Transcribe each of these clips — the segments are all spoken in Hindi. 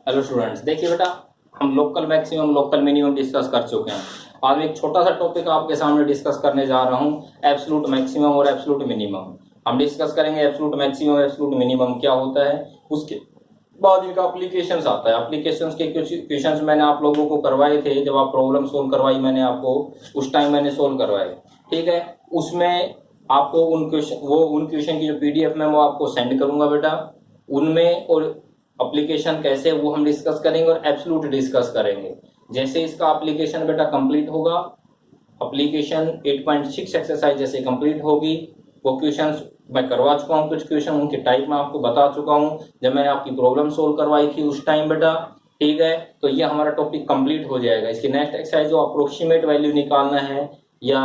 हेलो स्टूडेंट्स, देखिए बेटा, हम local maximum local minimum discuss कर चुके हैं। आज एक छोटा सा टॉपिक आपके सामने डिस्कस करने जा रहा हूं, एब्सोल्यूट मैक्सिमम और एब्सोल्यूट मिनिमम। हम डिस्कस करेंगे एब्सोल्यूट मैक्सिमम एब्सोल्यूट मिनिमम क्या होता है, उसके बाद इनका एप्लीकेशंस आता है। एप्लीकेशंस के कुछ क्वेश्चंस मैंने आप लोगों को करवाए थे, जब आप प्रॉब्लम सोल्व करवाई मैंने आपको, उस टाइम मैंने सोल्व करवाए, ठीक है। उसमें आपको उन क्वेश्चन की जो पीडीएफ में वो आपको सेंड करूंगा बेटा, उनमें और एप्लीकेशन कैसे वो हम डिस्कस करेंगे और एब्सोल्यूट डिस्कस करेंगे। जैसे इसका एप्लीकेशन बेटा कंप्लीट होगा, एप्लीकेशन 8.6 एक्सरसाइज जैसे कंप्लीट होगी, वो क्वेश्चंस मैं करवा चुका हूँ, कुछ क्वेश्चन उनके टाइप में आपको बता चुका हूँ जब मैंने आपकी प्रॉब्लम सोल्व करवाई थी उस टाइम बेटा, ठीक है। तो ये हमारा टॉपिक कंप्लीट हो जाएगा। इसकी नेक्स्ट एक्सरसाइज जो अप्रोक्सीमेट वैल्यू निकालना है या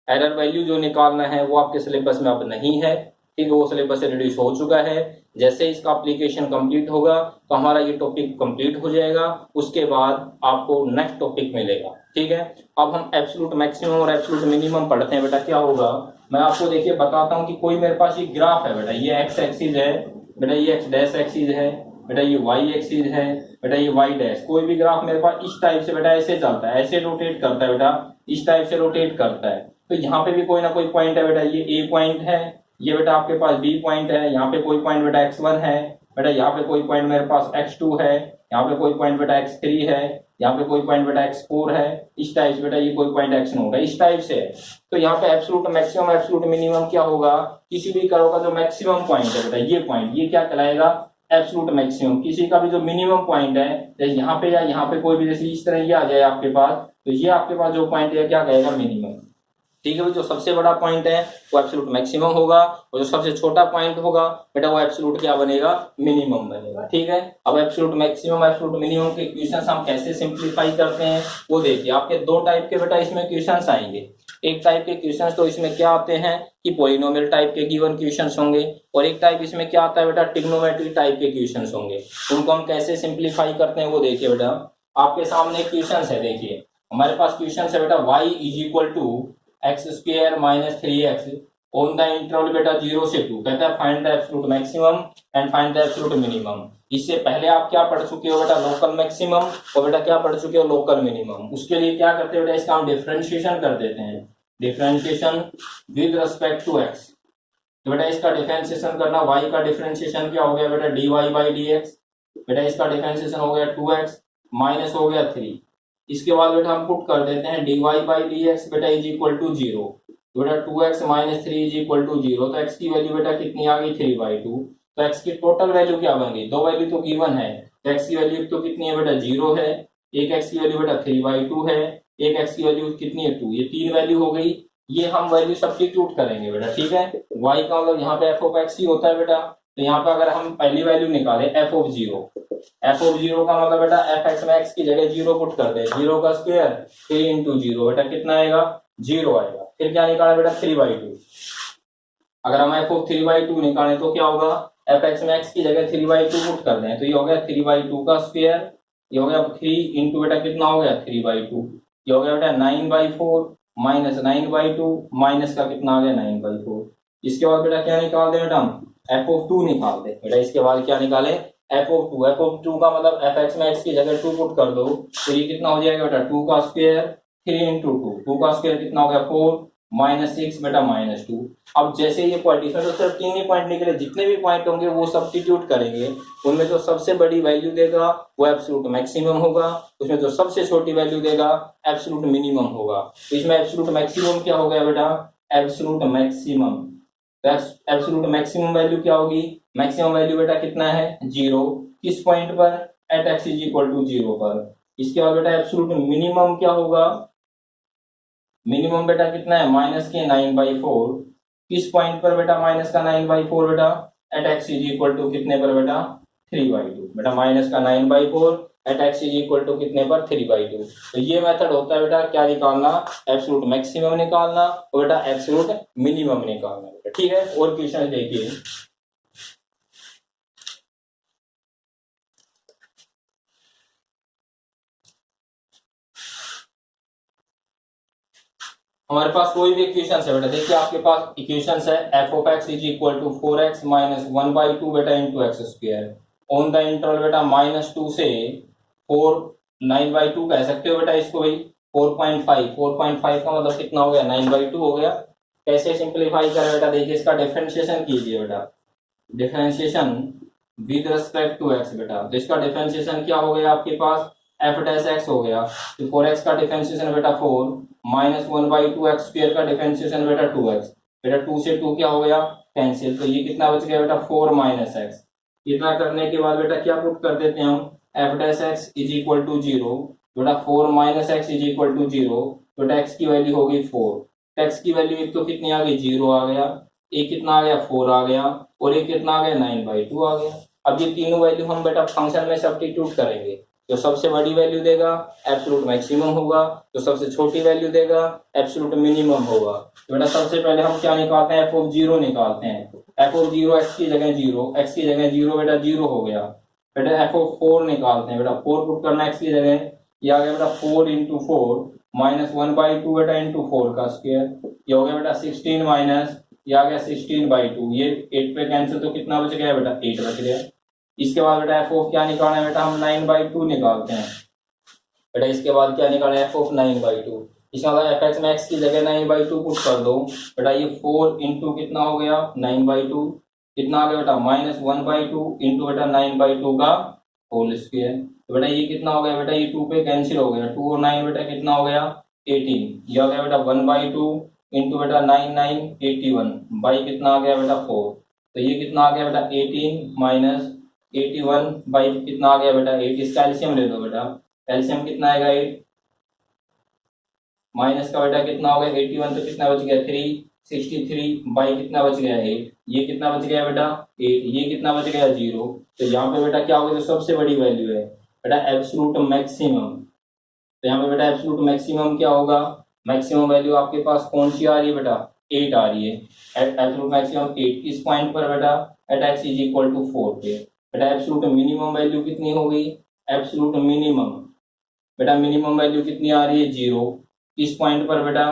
एरर वैल्यू जो निकालना है वो आपके सिलेबस में अब नहीं है, ठीक है, वो सिलेबस से रिड्यूस हो चुका है। जैसे इसका एप्लीकेशन कंप्लीट होगा तो हमारा ये टॉपिक कंप्लीट हो जाएगा, उसके बाद आपको नेक्स्ट टॉपिक मिलेगा, ठीक है। अब हम एब्सोल्यूट मैक्सिमम और एब्सोल्यूट मिनिमम पढ़ते हैं बेटा। क्या होगा मैं आपको देखिए बताता हूँ कि कोई मेरे पास ये ग्राफ है बेटा, ये एक्स एक्सिस है बेटा, ये एक्स डैश एक्सिस है बेटा, ये वाई एक्सिस है बेटा, ये वाई डैश। कोई भी ग्राफ मेरे पास इस टाइप से बेटा ऐसे चलता है, ऐसे रोटेट करता है बेटा, इस टाइप से रोटेट करता है। तो यहाँ पे भी कोई ना कोई पॉइंट है बेटा, ये ए पॉइंट है, ये बेटा आपके पास बी पॉइंट है, यहाँ पे कोई पॉइंट बेटा x1 है बेटा, यहाँ पे कोई पॉइंट मेरे पास x2 है, यहाँ पे कोई पॉइंट बेटा x3 है, यहाँ पे कोई पॉइंट बेटा x4 है, इस टाइप से बेटा ये कोई पॉइंट x0 है, इस टाइप से है। तो यहाँ पे एब्सोल्यूट मैक्सिमम एब्सोल्यूट मिनिमम क्या होगा, किसी भी कर्व का जो मैक्सिमम पॉइंट है बेटा, ये पॉइंट, ये क्या कहलाएगा, एब्सोल्यूट मैक्सिमम। किसी का भी जो मिनिमम पॉइंट है, जैसे यहाँ पे या यहाँ पे कोई भी, जैसे इस तरह ये आ जाए आपके पास, तो ये आपके पास जो पॉइंट है क्या कहेगा, मिनिमम, ठीक है भाई। जो सबसे बड़ा पॉइंट है वो एब्सोल्यूट मैक्सिमम होगा, और जो सबसे छोटा पॉइंट होगा बेटा वो एब्सोल्यूट क्या बनेगा, मिनिमम बनेगा, ठीक है। अब एब्सोल्यूट मैक्सिमम एब्सोल्यूट मिनिमम के क्वेश्चंस हम कैसे सिंप्लीफाई करते हैं वो देखिए। आपके दो टाइप के बेटा इसमें क्वेश्चंस आएंगे। एक टाइप के क्वेश्चंस तो इसमें क्या आते हैं कि पॉलिनोमियल टाइप के गिवन क्वेश्चंस होंगे, और एक टाइप इसमें क्या आता है बेटा, ट्रिग्नोमेट्री टाइप के क्वेश्चंस होंगे। उनको हम कैसे सिंप्लीफाई करते हैं वो देखिए बेटा। आपके सामने क्वेश्चंस है, देखिए हमारे पास क्वेश्चन है बेटा, y is equal to x square minus 3x on the interval बेटा 0 से 2। कहता है find the absolute maximum and find the absolute minimum. इससे पहले आप क्या पढ़ चुके हो बेटा, लोकल मैक्सिमम, और बेटा क्या पढ़ चुके हो, लोकल मिनिमम। उसके लिए क्या करते हैं बेटा, इसका हम डिफरेंशिएशन कर देते हैं, differentiation with respect to x। तो बेटा इसका डिफरेंशिएशन करना, y का डिफरेंशिएशन क्या हो गया बेटा, dy बाई dx, बेटा इसका डिफरेंशिएशन हो गया 2x माइनस हो गया 3। इसके बाद बेटा हम पुट कर देते हैं dy बाई dx बेटा इज इक्वल टू 0, बेटा 2x minus 3 is equal to 0। तो x की वैल्यू बेटा कितनी आ गई, 3/2। तो x की टोटल वैल्यू क्या बन गई, दो वैल्यू तो गिवन है, तो x की वैल्यू तो कितनी है बेटा, 0 है, एक x की वैल्यू बेटा 3/2 है, एक x की वैल्यू कितनी है, 2, ये 3 वैल्यू हो गई। ये हम वैल्यू सब्स्टिट्यूट करेंगे बेटा, ठीक है। y का मतलब यहाँ पे f ऑफ x ही होता है बेटा, तो यहाँ पे अगर हम पहली वैल्यू निकालें f ऑफ 0, f ऑफ 0 का मतलब बेटा f x में x की जगह 0 पुट कर दे, 0 का स्क्वायर 3 इंटू 0 बेटा कितना आएगा, 0 आएगा। फिर क्या निकाला बेटा, 3/2। अगर हम f ऑफ 3/2 निकालें तो क्या होगा, f x में x की जगह 3/2 पुट कर दें, तो ये हो गया 3/2 का स्क्वायर, ये हो गया 3 इंटू बेटा कितना हो गया, 3/2, ये हो गया बेटा 9/4 माइनस 9/2, माइनस का कितना आ गया, 9/4। इसके बाद बेटा क्या निकाल दे बेटा, हम f ऑफ 2 निकाल दे बेटा। इसके बाद क्या निकाले, f ऑफ 2, f ऑफ 2 का मतलब f x में x की जगह 2 पुट कर दो, तो ये कितना हो जाएगा बेटा, 2 का स्क्वायर 3 इंटू 2 का स्क्वायर कितना हो गया, 4 माइनस 6 बेटा माइनस 2। अब जैसे ये पॉइंट, इसमें तो सिर्फ 3 ही पॉइंट निकले, जितने भी पॉइंट होंगे वो सब्स्टिट्यूट करेंगे, उनमें जो सबसे बड़ी वैल्यू देगा वो एब्सोल्यूट मैक्सिमम होगा, उसमें जो सबसे छोटी वैल्यू देगा एब्सोल्यूट मिनिमम होगा। तो इसमें एब्सोल्यूट मैक्सिमम क्या हो गया बेटा, absolute maximum. Absolute maximum value क्या होगी, मैक्सिमम वैल्यू बेटा कितना है, 0, किस पॉइंट पर, at x is equal to 0 पर। इसके बाद बेटा एब्सोल्यूट मिनिमम क्या होगा, मिनिमम बेटा कितना है, माइनस के 9/4, किस पॉइंट पर बेटा, माइनस का 9/4 बेटा, at x is equal to कितने पर बेटा, 3/2 बेटा, माइनस का 9/4 at x is equal to कितने पर, 3/2। तो ये मेथड होता है बेटा क्या निकालना, एब्सोल्यूट मैक्सिमम निकालना और बेटा एब्सोल्यूट मिनिमम निकालना बेटा, ठीक है। और क्वेश्चन देखिए, हमारे पास कोई भी इक्वेशन है बेटा, देखिए आपके पास इक्वेशन है f of x is equal to 4x minus 1/2 बेटा into x square on the interval बेटा -2 से 4, 9/2 कह सकते हो बेटा इसको भाई। 4.5 का मतलब कितना हो गया, 9/2 हो गया। कैसे सिंप्लीफाई करें बेटा, देखिए इसका डिफरेंशिएशन कीजिए बेटा, differentiation with respect to x बेटा। तो इसका डिफरेंशिएशन क्या हो गया आपके पास, एफ डैश एक्स हो गया। तो 4x का डिफरेंशिएशन बेटा 4 -1/2 एक्स स्क्वायर का डिफरेंशिएशन बेटा 2x। बेटा 2 से 2 क्या हो गया, कैंसिल। तो ये कितना बच गया बेटा 4 - x। इतना करने के बाद बेटा क्या पुट कर देते हैं हम, f dash x is equal to 0। बेटा 4 - x इज इक्वल टू 0। बेटा x की वैल्यू होगी 4। x की वैल्यू एक तो कितनी आ गई, 0 आ गया, एक कितना आ गया 4 आ गया, और एक कितना आ गया 9/2 आ गया। अब ये तीनों वैल्यू हम बेटा फंक्शन में सब्स्टिट्यूट करेंगे। जो सबसे बड़ी वैल्यू देगा एब्सोल्यूट मैक्सिमम होगा, जो सबसे छोटी वैल्यू देगा एब्सोल्यूट मिनिमम होगा। तो बेटा सबसे पहले हम क्या निकालते हैं, f(0) निकालते हैं। f(0) x की जगह 0, x की जगह 0 बेटा 0 हो गया। बेटा f(4) निकालते हैं, बेटा 4 पुट करना x की जगह, ये आ गया बेटा 4 × 4 -1/2 बेटा इंटू 4 का स्क्वायर। ये हो गया बेटा 16 माइनस, ये आ गया 16/2। ये 8 पे कैंसिल, तो कितना बच गया बेटा 8 बच गया। इसके बाद बेटा एफ ऑफ क्या निकालना है बेटा, हम 9/2 निकालते हैं बेटा। इसके बाद क्या निकालना है, एफ ऑफ 9/2। इसका मतलब एफ एक्स में एक्स की जगह 9/2 पुट कर दो बेटा। ये 4 इंटू कितना हो गया 9/2, कितना आ गया बेटा -1/2 इंटू बेटा 9/2 का होल स्क्वायर। तो बेटा ये कितना हो गया बेटा, ये 2 पे कैंसिल हो गया, 2 और 9 बेटा कितना हो गया 18। ये हो गया बेटा 1/2 इंटू बेटा 9 9 81 बाई कितना आ गया बेटा 4। तो ये कितना आ गया बेटा 18 - 81 बाई कितना आ गया बेटा 8। इसका एलसीएम ले लो बेटा, एलसीएम कितना आएगा 8, माइनस का बेटा कितना हो गया 81, तो कितना बच गया 363 बाई कितना बच गया 8। ये कितना बच गया बेटा 8, ये कितना बच गया 0। तो यहाँ पे बेटा क्या होगा, जो सबसे बड़ी वैल्यू है बेटा एब्सोल्यूट मैक्सिमम। तो यहाँ पे बेटा एब्सोल्यूट मैक्सिमम क्या होगा, मैक्सिमम वैल्यू आपके पास कौन सी आ रही है बेटा 8 आ रही है। एब्सोल्यूट मैक्सिमम 8 किस पॉइंट पर बेटा, at x is equal to 4 पे। बेटा एब्सोल्यूट मिनिमम वैल्यू कितनी हो गई, एब्सोल्यूट मिनिमम बेटा मिनिमम वैल्यू कितनी आ रही है 0। किस पॉइंट पर बेटा,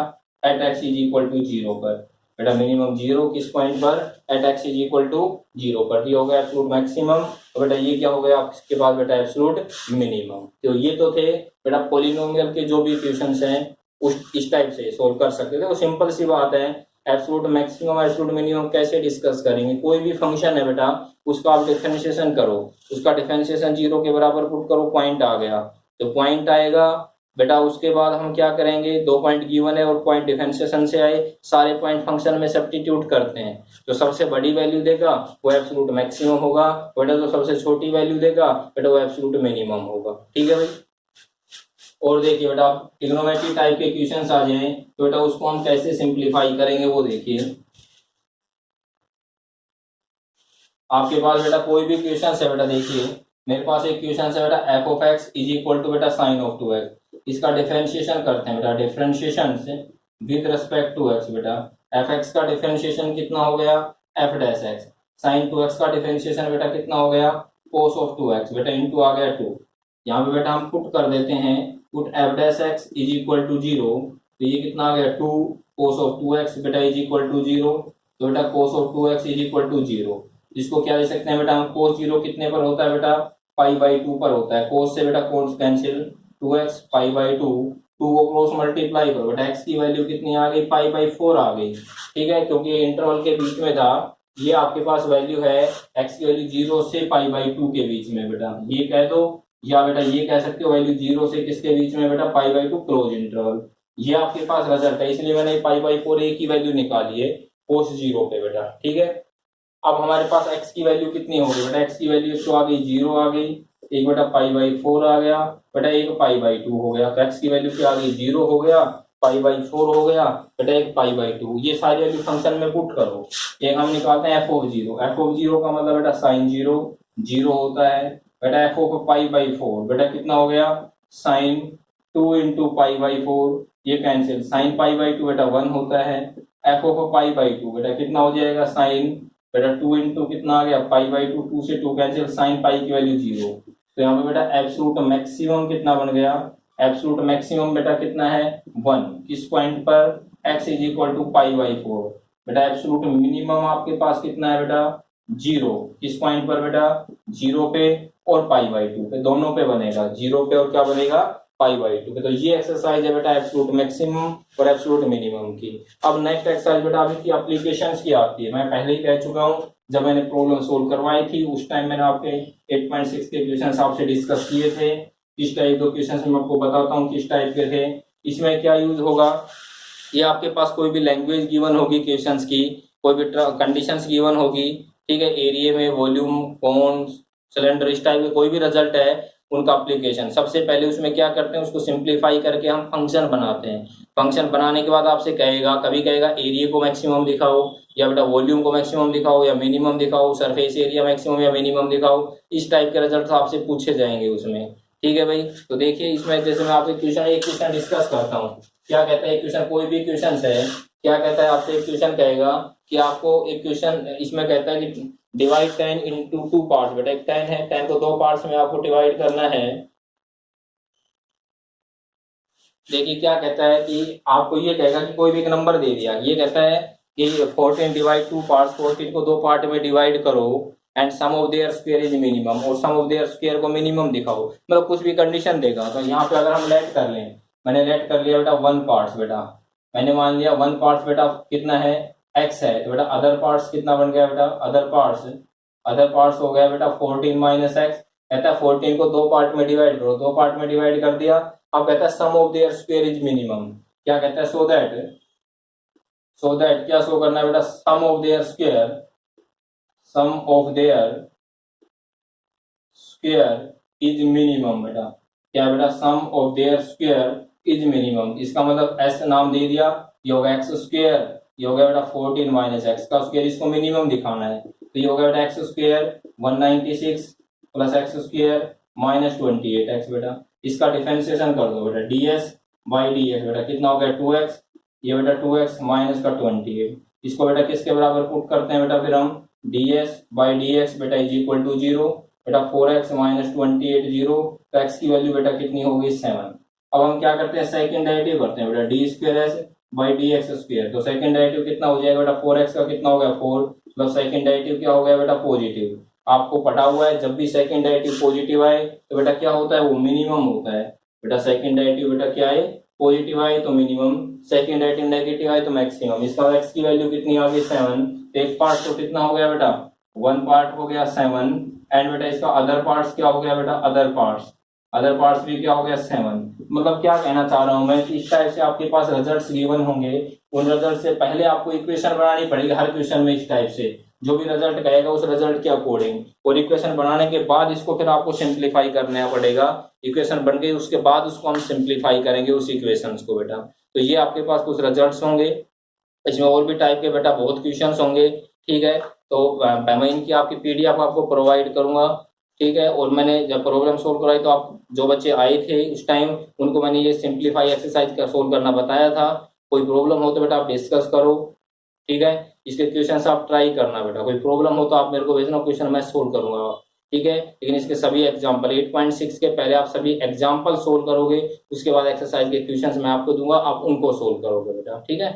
at x is equal to 0 पर। बेटा मिनिमम 0 किस पॉइंट पर, at x is equal to 0 पर। ये हो गया एब्सोल्यूट मैक्सिमम। तो बेटा ये क्या हो गया आपके पास बेटा एब्सोल्यूट मिनिमम। तो ये तो थे बेटा पॉलिनोमियल के जो भी इक्वेशंस हैं उस इस टाइप से सोल्व कर सकते थे। वो सिंपल सी बात है, एब्सोल्यूट मैक्सिमम एब्सोल्यूट मिनिमम कैसे डिस्कस करेंगे। कोई भी फंक्शन है बेटा उसका आप डिफरेंशिएशन करो, उसका डिफरेंशिएशन 0 के बराबर पुट करो, पॉइंट आ गया। तो पॉइंट आएगा बेटा, उसके बाद हम क्या करेंगे, 2 पॉइंट गिवन है और पॉइंट डिफरेंशिएशन से आए, सारे पॉइंट फंक्शन में सब्स्टिट्यूट करते हैं। जो सबसे बड़ी वैल्यू देगा वो एब्सोल्यूट मैक्सिमम होगा बेटा, जो सबसे छोटी वैल्यू देगा बेटा वो एब्सोल्यूट मिनिमम होगा। ठीक है भाई। और देखिए बेटा ट्रिग्नोमेट्री टाइप के क्वेश्चंस आ जाएं तो बेटा उसको हम कैसे सिंप्लीफाई करेंगे वो देखिए। आपके पास बेटा कोई भी क्वेश्चन है बेटा, देखिए मेरे पास एक क्वेश्चन है बेटा f of x is equal to बेटा साइन ऑफ 2x। इसका डिफरेंशिएशन करते हैं बेटा, डिफरेंशिएशन से विद रिस्पेक्ट टू एक्स। बेटा एफ एक्स का डिफरेंशिएशन कितना हो गया, F dash x. Sign 2x का डिफरेंशिएशन बेटा कितना हो गया, कोस ऑफ 2x बेटा इंटू आ गया 2। यहाँ पे बेटा हम पुट कर देते हैं, put f dash x is equal to 0। तो ये कितना आ गया 2 कोस ऑफ 2x बेटा इज इक्वल टू 0। तो बेटा cos of 2x is equal to 0। इसको क्या दे सकते हैं बेटा हम, कोस 0 कितने पर होता है बेटा, π/2 पर होता है। कोस से बेटा कोस कैंसिल, 2x π/2, 2 को क्रॉस मल्टीप्लाई करो बेटा, x की वैल्यू कितनी आ गई π/4 आ गई। ठीक है, क्योंकि इंटरवल के बीच में था, ये आपके पास वैल्यू है x की वैल्यू 0 से π/2 के बीच में बेटा, ये कह दो, या बेटा ये कह सकते हो वैल्यू 0 से किसके बीच में बेटा, π/2 क्लोज इंटरवल। ये आपके पास रिजल्ट है, इसलिए मैंने π/4 एक ही वैल्यू निकाली है कोस 0 पे बेटा। ठीक है, अब हमारे पास x की वैल्यू कितनी हो गई बेटा, x की वैल्यू तो आ गई 0 आ गई, एक बेटा π/4 आ गया बेटा, एक π/2 हो गया। तो x की वैल्यू क्या आ गई 0 हो गया, π/4 हो गया बेटा, एक π/2। ये सारी वैल्यू फंक्शन में पुट करो। एक हम निकालते हैं f(0), f(0) का मतलब बेटा sin 0 0 होता है बेटा, f ऑफ π/4 बेटा कितना हो गया sin 2 × π/4, ये कैंसिल, sin π/2 बेटा 1 होता है। f ऑफ π/2 बेटा कितना हो जाएगा sin बेटा 2 इंटू कितना आ गया π/2, 2 से 2 कैंसिल, साइन पाई की वैल्यू 0। तो यहाँ पे बेटा एब्सोल्यूट मैक्सिमम कितना बन गया, एब्सोल्यूट मैक्सिमम बेटा कितना है 1। किस पॉइंट पर, x इज इक्वल टू π/4 बेटा। एब्सोल्यूट मिनिमम आपके पास कितना है बेटा जीरो, किस पॉइंट पर बेटा, जीरो पे और पाई बाई टू पे, दोनों पे बनेगा, जीरो पे और क्या बनेगा, पाई बाई टू पे। तो ये एक्सरसाइज है बेटा एब्सोल्यूट मैक्सिमम और एब्सोल्यूट मिनिमम की। अब नेक्स्ट एक्सरसाइज बेटा अभी की एप्लीकेशंस की आती है, मैं पहले ही कह चुका हूँ, जब मैंने प्रॉब्लम सोल्व करवाई थी उस टाइम मैंने आपके 8.6 के क्वेश्चन आपसे डिस्कस किए थे। किस टाइप के क्वेश्चन मैं आपको बताता हूँ किस टाइप के थे। इसमें क्या यूज होगा, ये आपके पास कोई भी लैंग्वेज गिवन होगी क्वेश्चंस की, कोई भी कंडीशंस गिवन होगी, ठीक है, एरिया में वॉल्यूम कौन सिलेंडर इस टाइप के कोई भी रिजल्ट है उनका एप्लीकेशन, सबसे पहले उसमें क्या करते हैं, उसको सिंप्लीफाई करके हम फंक्शन बनाते हैं। फंक्शन बनाने के बाद आपसे कहेगा, कभी कहेगा एरिया को मैक्सिमम दिखाओ, या बेटा वॉल्यूम को मैक्सिमम दिखाओ या मिनिमम दिखाओ, सरफेस एरिया मैक्सिमम या मिनिमम दिखाओ, इस टाइप के रिजल्ट आपसे पूछे जाएंगे उसमें। ठीक है भाई, तो देखिए इसमें जैसे मैं आपसे क्वेश्चन एक क्वेश्चन डिस्कस करता हूँ। क्या कहता है क्वेश्चन, कोई भी क्वेश्चन है, क्या कहता है आपसे एक क्वेश्चन कहेगा कि आपको एक क्वेश्चन इसमें कहता है कि डिवाइड 10 इनटू 2 पार्ट्स, बेटा एक 10 है, 10 को 2 पार्ट्स में आपको डिवाइड करना है। देखिए क्या कहता है कि आपको ये कहेगा कि कोई भी एक नंबर दे दिया, ये कहता है कि 14 डिवाइड 2 पार्ट्स, 14 को 2 पार्ट में डिवाइड करो and sum of their square is minimum, और सम ऑफ देयर स्क्वायर को मिनिमम दिखाओ, मतलब कुछ भी कंडीशन देगा। तो यहाँ पे अगर हम लेट कर लें, मैंने लेट कर लिया बेटा 1 पार्ट्स, बेटा मैंने मान लिया 1 पार्ट्स बेटा कितना है, x है, तो बेटा अदर पार्ट्स कितना बन गया बेटा, अदर पार्ट्स हो गया बेटा 14 माइनस एक्स। कहता है 14 को 2 पार्ट में डिवाइड करो, 2 पार्ट में डिवाइड कर दिया। अब कहता है sum of their square is minimum, क्या कहता है, सो दैट क्या शो करना है बेटा, sum of their square is minimum, बेटा क्या बेटा, sum of their square is minimum, इसका मतलब एस नाम दे दिया, ये होगा एक्स स्क्वायर, ये होगा बेटा 14 माइनस एक्स का स्क्वायर, इसको मिनिमम दिखाना है, तो ये होगा बेटा x square 196 plus x square minus 28 x, बेटा इसका डिफरेंशिएशन कर दो बेटा, ds बाई डी एक्स, बेटा कितना हो गया 2x, ये बेटा 2x माइनस का 28, इसको बेटा किसके बराबर पुट करते हैं बेटा, फिर हम ds बाई डी एक्स बेटा इज इक्वल टू 0, बेटा 4x माइनस 28 0, तो x की वैल्यू बेटा कितनी होगी 7। अब हम क्या करते हैं, सेकंड डेरिवेटिव करते हैं बेटा, D square S by D x square, तो सेकंड डेरिवेटिव कितना हो जाएगा बेटा, 4x का कितना हो गया 4, प्लस सेकंड डेरिवेटिव क्या हो गया बेटा पॉजिटिव। आपको पता हुआ है जब भी सेकंड डेरिवेटिव पॉजिटिव आए तो बेटा क्या होता है, वो मिनिमम होता है, बेटा सेकंड डेरिवेटिव बेटा क्या है, पॉजिटिव आए तो मिनिमम, सेकंड डेरिवेटिव नेगेटिव आए तो मैक्सिमम। इसका x की वैल्यू कितनी आ गई 7, तो एक पार्ट तो कितना हो गया बेटा 1 पार्ट हो गया 7, एंड बेटा इसका अदर पार्ट्स क्या हो गया बेटा, अदर पार्ट्स भी क्या हो गया 7। मतलब क्या कहना चाह रहा हूं मैं, इस टाइप से आपके पास रिजल्ट्स गिवन होंगे, उन रिजल्ट से पहले आपको इक्वेशन बनानी पड़ेगी हर क्वेश्चन में, इस टाइप से जो भी रिजल्ट कहेगा उस रिजल्ट के अकॉर्डिंग, और इक्वेशन बनाने के बाद इसको फिर आपको सिंप्लीफाई करना पड़ेगा, इक्वेशन बन गई उसके बाद उसको हम सिंप्लीफाई करेंगे उस इक्वेशंस को बेटा। तो ये आपके पास कुछ रिजल्ट्स होंगे, इसमें और भी टाइप के बेटा बहुत क्वेश्चंस होंगे, ठीक है। तो मैं इनकी आपकी पीडीएफ आपको प्रोवाइड करूंगा, ठीक है। और मैंने जब प्रॉब्लम सोल्व कराई तो आप जो बच्चे आए थे उस टाइम उनको मैंने ये सिंप्लीफाई एक्सरसाइज का सोल्व करना बताया था। कोई प्रॉब्लम हो तो बेटा आप डिस्कस करो, ठीक है। इसके क्वेश्चन आप ट्राई करना बेटा, कोई प्रॉब्लम हो तो आप मेरे को भेजना, क्वेश्चन मैं सोल्व करूंगा, ठीक है। लेकिन इसके सभी एग्जाम्पल 8.6 के पहले आप सभी एग्जाम्पल सोल्व करोगे, उसके बाद एक्सरसाइज के क्वेश्चंस मैं आपको दूंगा, आप उनको सोल्व करोगे बेटा, ठीक है।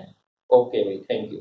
ओके भाई, थैंक यू।